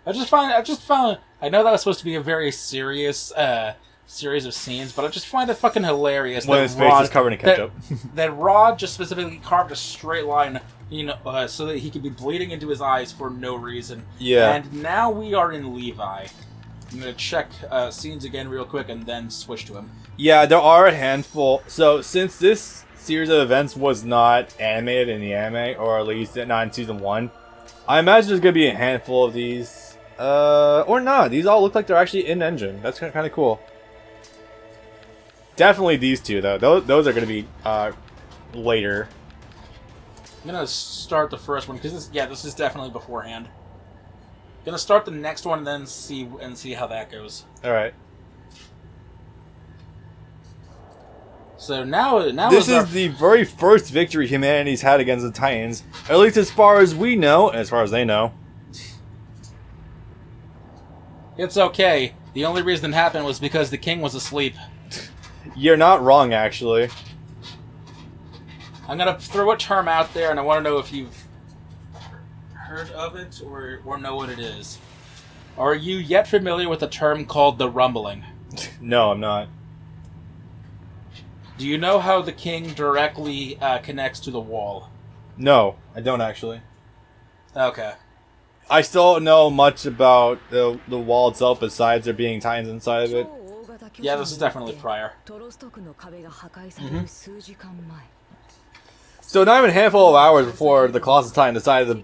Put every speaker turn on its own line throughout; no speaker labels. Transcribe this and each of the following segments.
I just found. I know that was supposed to be a very serious series of scenes, but I just find it fucking hilarious
when his face is covered in ketchup.
That Rod just specifically carved a straight line, so that he could be bleeding into his eyes for no reason.
Yeah.
And now we are in Levi. I'm gonna check scenes again real quick and then switch to him.
Yeah, there are a handful. So since this series of events was not animated in the anime, or at least not in season 1, I imagine there's gonna be a handful of these. Or not. These all look like they're actually in engine. That's kind of cool. Definitely these two though. Those are gonna be later.
I'm gonna start the first one because this is definitely beforehand. Gonna start the next one and then see how that goes.
All right.
So now
this is the very first victory humanity's had against the Titans, at least as far as we know, and as far as they know.
It's okay. The only reason it happened was because the king was asleep.
You're not wrong, actually.
I'm gonna throw a term out there, and I want to know if you've heard of it or know what it is. Are you yet familiar with a term called the rumbling?
No, I'm not.
Do you know how the king directly connects to the wall?
No, I don't actually.
Okay.
I still don't know much about the wall itself besides there being Titans inside of it.
Yeah, this is definitely prior.
Mm-hmm. So not even a handful of hours before the Colossus Titan decided to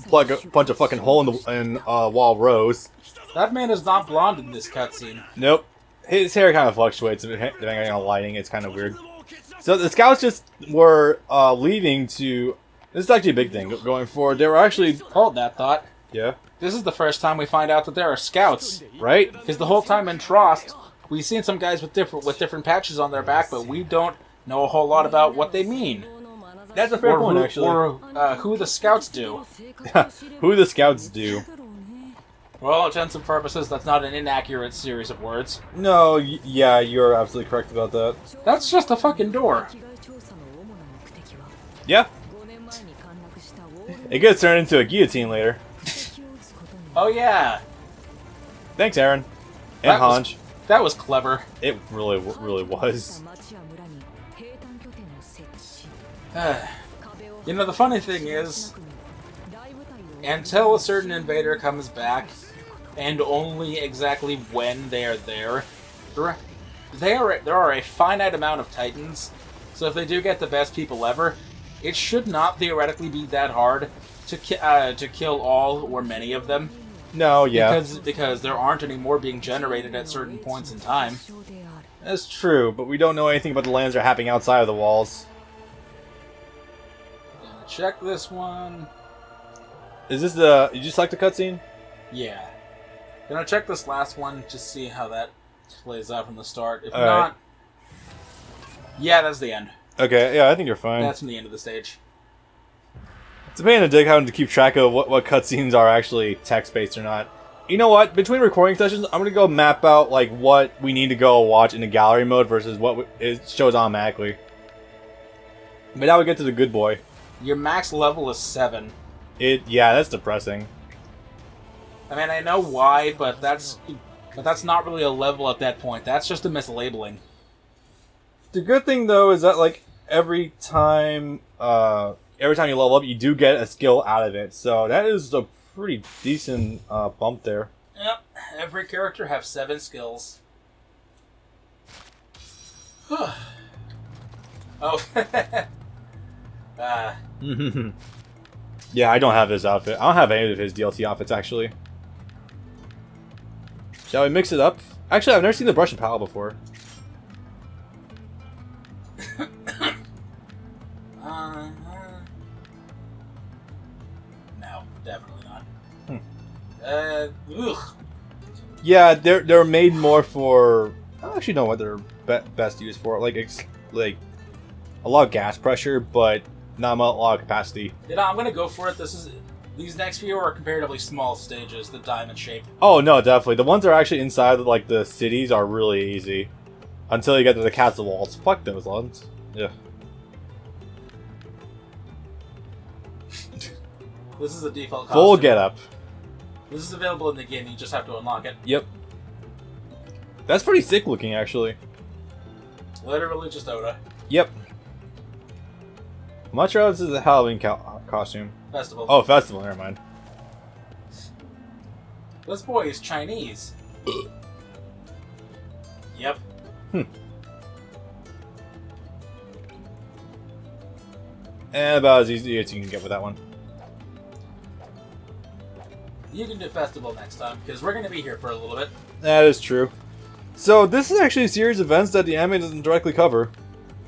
plug a bunch of fucking hole in wall rose.
That man is not blonde in this cutscene.
Nope. His hair kind of fluctuates depending on lighting. It's kind of weird. So the scouts just were leaving to... This is actually a big thing going forward. They were actually...
Hold that thought.
Yeah?
This is the first time we find out that there are scouts.
Right?
Because the whole time in Trost, we've seen some guys with different patches on their back, but we don't know a whole lot about what they mean.
That's a fair point, actually.
Or who the scouts do.
Who the scouts do.
For all intents and purposes, that's not an inaccurate series of words.
No, yeah, you're absolutely correct about that.
That's just a fucking door.
Yeah. It gets turned into a guillotine later.
Oh yeah.
Thanks, Aaron. And Hanj.
That was clever.
It really was.
The funny thing is, until a certain invader comes back, and only exactly when they are there, there are a finite amount of Titans, so if they do get the best people ever, it should not theoretically be that hard to kill all or many of them.
No, yeah.
Because there aren't any more being generated at certain points in time.
That's true, but we don't know anything about the lands that are happening outside of the walls.
Check this one.
Is this the... Did you select the cutscene?
Yeah. Gonna check this last one to see how that plays out from the start. If
All
not...
right.
Yeah, that's the end.
Okay, yeah, I think you're fine.
That's from the end of the stage.
It's a pain in the dick having to keep track of what cutscenes are actually text-based or not. You know what? Between recording sessions, I'm gonna go map out like what we need to go watch in the gallery mode versus what it shows automatically. But now we get to the good boy.
Your max level is 7.
Yeah, that's depressing.
I mean, I know why, but that's not really a level at that point. That's just a mislabeling.
The good thing though is that like every time you level up, you do get a skill out of it. So that is a pretty decent bump there.
Yep. Every character has 7 skills. Oh.
Yeah, I don't have his outfit. I don't have any of his DLC outfits, actually. Shall we mix it up? Actually, I've never seen the brush and paddle before.
No, definitely not.
Ugh. Yeah, they're made more for... I don't actually know what they're best used for. Like a lot of gas pressure, but not a lot of capacity.
I'm gonna go for it. These next few are comparatively small stages, the diamond shape.
Oh no, definitely. The ones that are actually inside of like the cities are really easy. Until you get to the castle walls. Fuck those ones. Yeah.
This is the default costume.
Full get up.
This is available in the game, you just have to unlock it.
Yep. That's pretty sick looking, actually.
Literally just Oda.
Yep. I'm not sure if this is a Halloween costume.
Festival.
Oh, festival, never mind.
This boy is Chinese. Yep.
And about as easy as you can get with that one.
You can do festival next time, because we're going to be here for a little bit.
That is true. So, this is actually a series of events that the anime doesn't directly cover.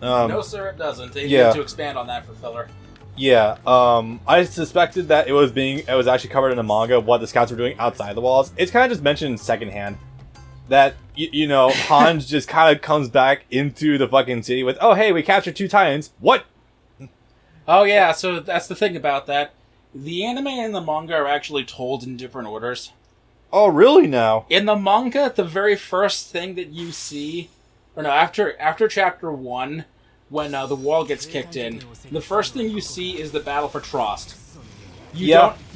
No, sir, it doesn't. They
yeah.
need to expand on that for filler.
Yeah, I suspected that it was actually covered in the manga what the scouts were doing outside the walls. It's kind of just mentioned secondhand. That, you know, Hans just kind of comes back into the fucking city with, oh, hey, we captured 2 Titans. What?
Oh, yeah, so that's the thing about that. The anime and the manga are actually told in different orders.
Oh, really now?
In the manga, the very first thing that you see... Or no, after chapter 1, when the wall gets kicked in, the first thing you see is the battle for Trost. You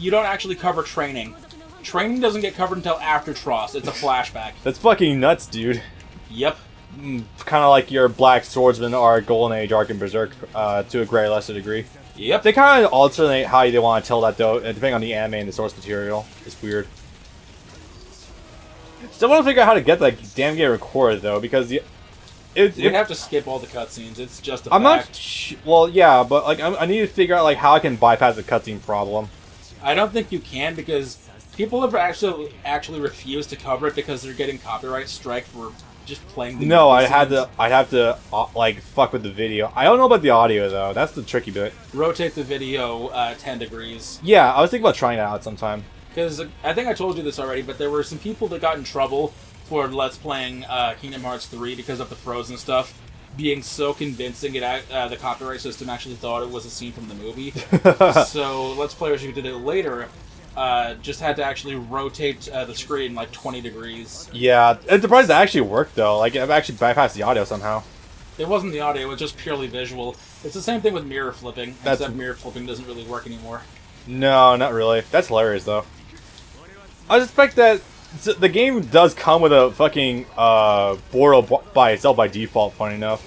don't actually cover training. Training doesn't get covered until after Trost. It's a flashback.
That's fucking nuts, dude.
Yep.
Kind of like your Black Swordsman or Golden Age arc and Berserk to a greater lesser degree.
Yep.
They kind of alternate how they want to tell that, though, depending on the anime and the source material. It's weird. Still want to figure out how to get that damn game recorded, though, because
you have to skip all the cutscenes. It's just a fact.
Well, yeah, but like I need to figure out like how I can bypass the cutscene problem.
I don't think you can, because people have actually refused to cover it because they're getting copyright strike for just playing the
No, I'd
scenes.
have to like fuck with the video. I don't know about the audio though. That's the tricky bit.
Rotate the video 10 degrees.
Yeah, I was thinking about trying that out sometime.
Because I think I told you this already, but there were some people that got in trouble for Let's Playing Kingdom Hearts 3 because of the Frozen stuff being so convincing the copyright system actually thought it was a scene from the movie. So Let's Players who did it later just had to actually rotate the screen like 20 degrees.
Yeah, I'm surprised that actually worked though. Like, I've actually bypassed the audio somehow.
It wasn't the audio, it was just purely visual. It's the same thing with mirror flipping, except mirror flipping doesn't really work anymore.
No, not really. That's hilarious though. I suspect that the game does come with a fucking board by itself by default, funny enough.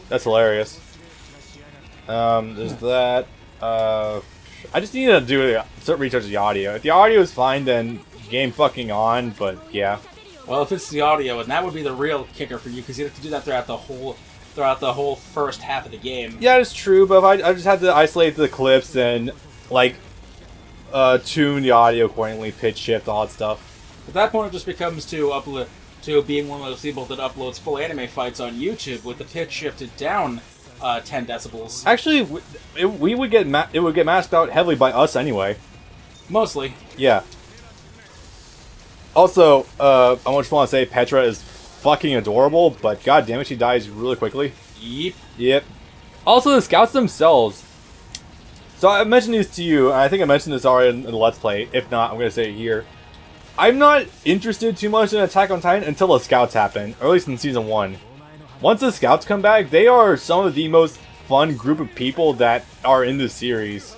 That's hilarious. There's that. I just need to do research of the audio. If the audio is fine, then game fucking on, but yeah.
Well, if it's the audio, and that would be the real kicker for you, because you have to do that throughout the whole first half of the game.
Yeah, it's true, but if I just had to isolate the clips and, like, tune the audio accordingly, pitch shift, all that stuff.
At that point, it just becomes to being one of those people that uploads full anime fights on YouTube with the pitch shifted down 10 decibels.
Actually, it would get masked out heavily by us anyway.
Mostly.
Yeah. Also, I just want to say Petra is fucking adorable, but god damn it, she dies really quickly. Yep. Also, the scouts themselves. So I mentioned these to you, and I think I mentioned this already in the Let's Play. If not, I'm going to say it here. I'm not interested too much in Attack on Titan until the scouts happen, or at least in Season 1. Once the scouts come back, they are some of the most fun group of people that are in the series.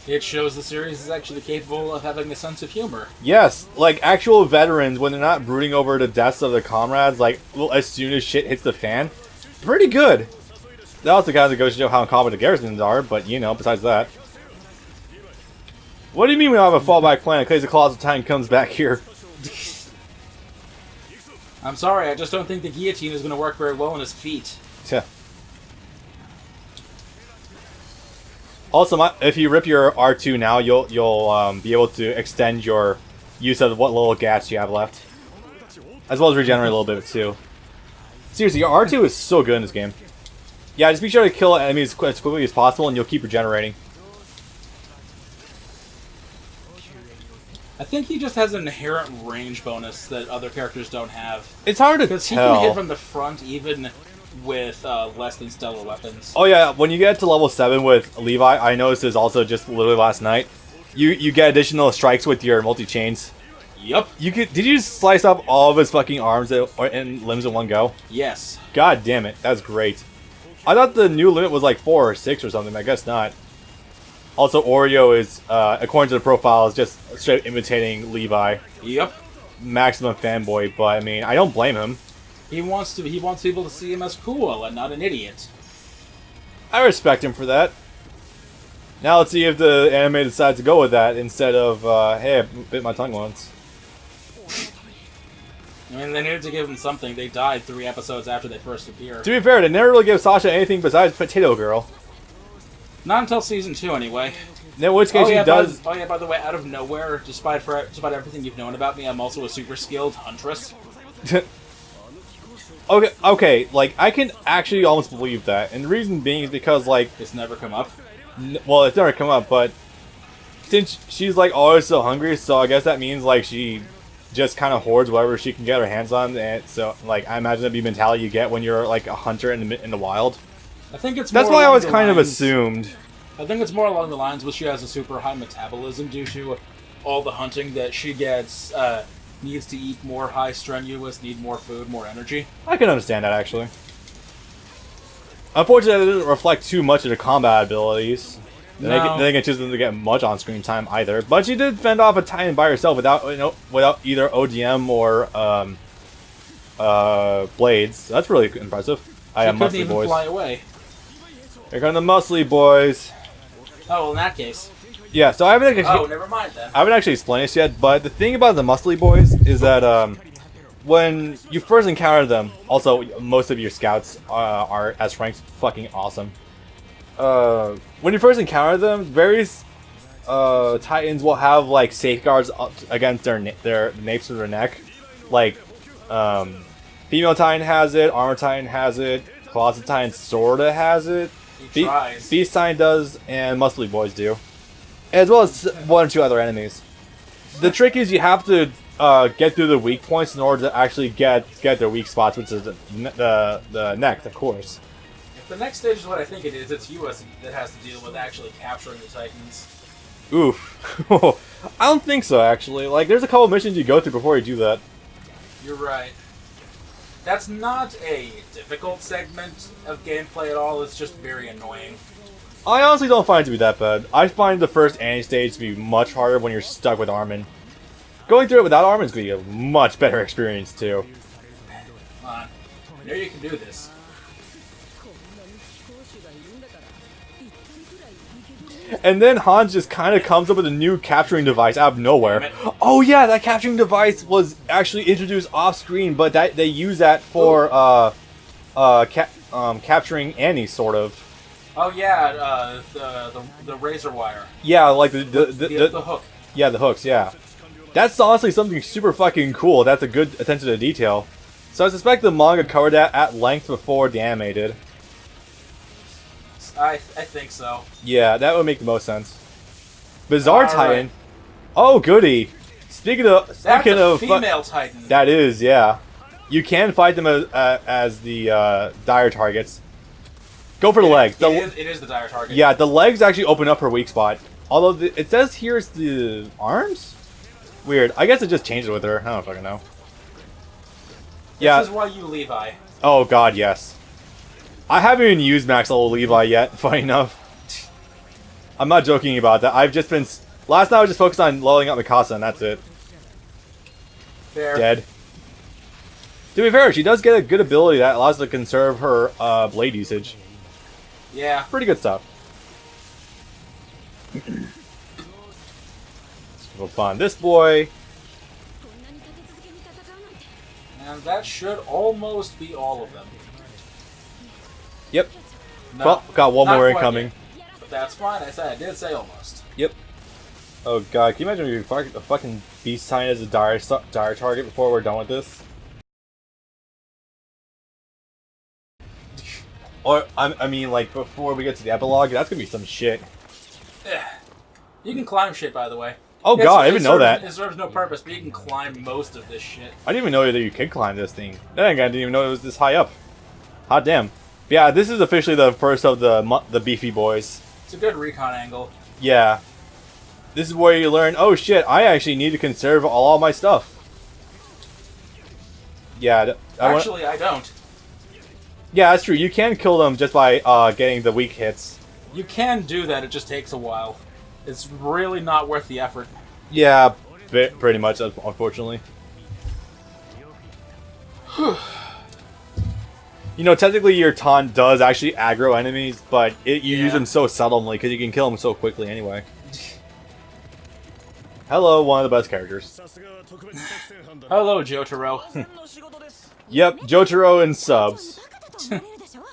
It shows the series is actually capable of having a sense of humor.
Yes, like actual veterans, when they're not brooding over the deaths of their comrades, like as soon as shit hits the fan, pretty good. That also kind of goes to show how incompetent the garrisons are, but you know, besides that. What do you mean we don't have a fallback plan in case the Colossal Titan comes back here?
I'm sorry, I just don't think the guillotine is going to work very well on his feet.
Yeah. Also, if you rip your R2 now, you'll be able to extend your use of what little gas you have left, as well as regenerate a little bit too. Seriously, your R2 is so good in this game. Yeah, just be sure to kill enemies as quickly as possible, and you'll keep regenerating.
I think he just has an inherent range bonus that other characters don't have.
It's hard to tell.
Because he can hit from the front even with less than stellar weapons.
Oh yeah, when you get to level 7 with Levi, I noticed this also just literally last night. You get additional strikes with your multi-chains.
Yep.
Did you just slice up all of his fucking arms and limbs in one go?
Yes.
God damn it, that's great. I thought the new limit was like 4 or 6 or something, I guess not. Also, Oreo is, according to the profile, is just straight imitating Levi.
Yep.
Maximum fanboy, but I mean, I don't blame him.
He wants people to see him as cool and not an idiot.
I respect him for that. Now let's see if the anime decides to go with that instead of, hey, I bit my tongue once.
I mean, they needed to give him something. They died 3 episodes after they first appeared.
To be fair, they never really give Sasha anything besides Potato Girl.
Not until season 2, anyway.
In which case she does...
By the way, out of nowhere, despite everything you've known about me, I'm also a super skilled huntress.
Okay, like, I can actually almost believe that. And the reason being is because, like...
It's never come up.
Well, it's never come up, but... Since she's, like, always so hungry, so I guess that means, like, she just kind of hoards whatever she can get her hands on. And so, like, I imagine that'd be the mentality you get when you're, like, a hunter in the wild.
I think it's
That's
more
why I was
along the
kind of
lines-
assumed.
I think it's more along the lines where she has a super high metabolism due to all the hunting that she gets, needs to eat more high strenuous, need more food, more energy.
I can understand that, actually. Unfortunately, it doesn't reflect too much of her combat abilities.
No.
They can choose them to get much on-screen time either. But she did fend off a Titan by herself without either ODM or blades. So that's really impressive. I am
She couldn't
muscly
even
boys.
fly away.
Here come the muscly boys.
Oh, well, in that case.
Yeah, so I haven't actually,
Oh, never mind then.
I haven't actually explained this yet. But the thing about the muscly boys is that when you first encounter them, also most of your scouts are as ranks fucking awesome. When you first encounter them, various Titans will have like safeguards up against their napes of their neck. Like female Titan has it, Armor Titan has it, Closet Titan sorta has it.
He tries.
Beast Titan does, and Muscly Boys do, as well as 1 or 2 other enemies. The trick is you have to get through the weak points in order to actually get their weak spots, which is the neck, of course.
If the next stage is what I think it is, it's you that has to deal with actually capturing the Titans.
Oof. I don't think so, actually. Like, there's a couple missions you go through before you do that.
You're right. That's not a difficult segment of gameplay at all, it's just very annoying.
I honestly don't find it to be that bad. I find the first stage to be much harder when you're stuck with Armin. Going through it without Armin is going to be a much better experience, too.
Come on. I know you can do this.
And then Hans just kind of comes up with a new capturing device out of nowhere. Oh yeah, that capturing device was actually introduced off screen, but they use that for capturing Annie, sort of.
Oh yeah, the razor wire.
Yeah, like the
hook.
Yeah, the hooks. Yeah, that's honestly something super fucking cool. That's a good attention to detail. So I suspect the manga covered that at length before the anime did.
I think so.
Yeah, that would make the most sense. Bizarre Titan.
Right.
Oh, goody. Speaking of
female Titan.
That is, yeah. You can fight them as the dire targets. Go for the legs.
It is the dire target.
Yeah, the legs actually open up her weak spot. Although it says here it's the arms? Weird. I guess it just changes with her. I don't fucking know.
This is why you Levi.
Oh god, yes. I haven't even used max level Levi yet, funny enough. I'm not joking about that. I've just been... Last night I was just focused on leveling up Mikasa and that's it.
Fair.
Dead. To be fair, she does get a good ability that allows her to conserve her blade usage.
Yeah.
Pretty good stuff. We'll find this boy.
And that should almost be all of them.
Yep.
No,
Well, got one
not
more
quite
incoming.
yet. But that's fine. I did say almost.
Yep. Oh god, can you imagine if a fucking beast sign as a dire target before we're done with this? Or, I mean, like, before we get to the epilogue, that's gonna be some shit.
You can climb shit, by the way.
Oh god, I didn't know that.
It serves no purpose, but you can climb most of this shit.
I didn't even know that you could climb this thing. Then again, I didn't even know it was this high up. Hot damn. But yeah, this is officially the first of the beefy boys.
It's a good recon angle.
Yeah. This is where you learn, oh shit, I actually need to conserve all my stuff. Yeah.
Actually, I don't.
Yeah, that's true. You can kill them just by getting the weak hits.
You can do that, it just takes a while. It's really not worth the effort.
Yeah, pretty much, unfortunately. You know, technically your taunt does actually aggro enemies, but you use them so seldomly because you can kill them so quickly anyway. Hello, one of the best characters.
Hello, Jotaro.
Yep, Jotaro in subs.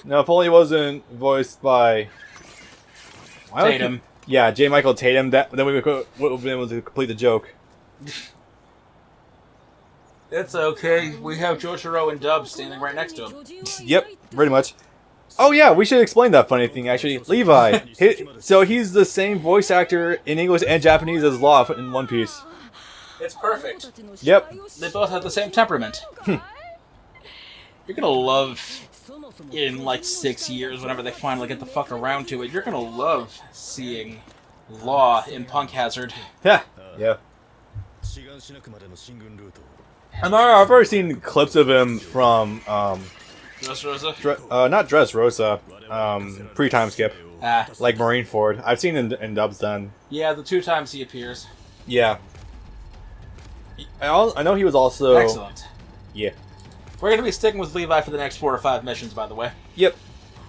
Now, if only it wasn't voiced by...
Tatum.
Yeah, J. Michael Tatum, then we would have been able to complete the joke.
It's okay. We have Jotaro and Dub standing right next to him.
Yep, pretty much. Oh yeah, we should explain that funny thing actually. Levi, so he's the same voice actor in English and Japanese as Law in One Piece.
It's perfect.
Yep.
They both have the same temperament. You're gonna love, in like 6 years, whenever they finally get the fuck around to it, you're gonna love seeing Law in Punk Hazard.
Yeah. Yeah. And I've already seen clips of him from
Dressrosa?
not Dressrosa, pre-time skip,
Ah.
like Marineford. I've seen in dubs done.
Yeah, the 2 times he appears.
Yeah. I know he was also...
Excellent.
Yeah.
We're gonna be sticking with Levi for the next 4 or 5 missions, by the way.
Yep.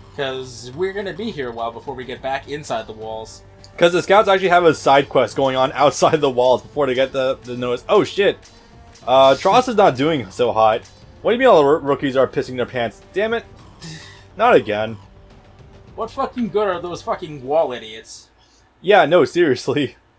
Because we're gonna be here a while before we get back inside the walls.
Because the scouts actually have a side quest going on outside the walls before they get the notice. Oh shit! Trost is not doing so hot. What do you mean all the rookies are pissing their pants? Damn it! Not again.
What fucking good are those fucking wall idiots?
Yeah, no, seriously.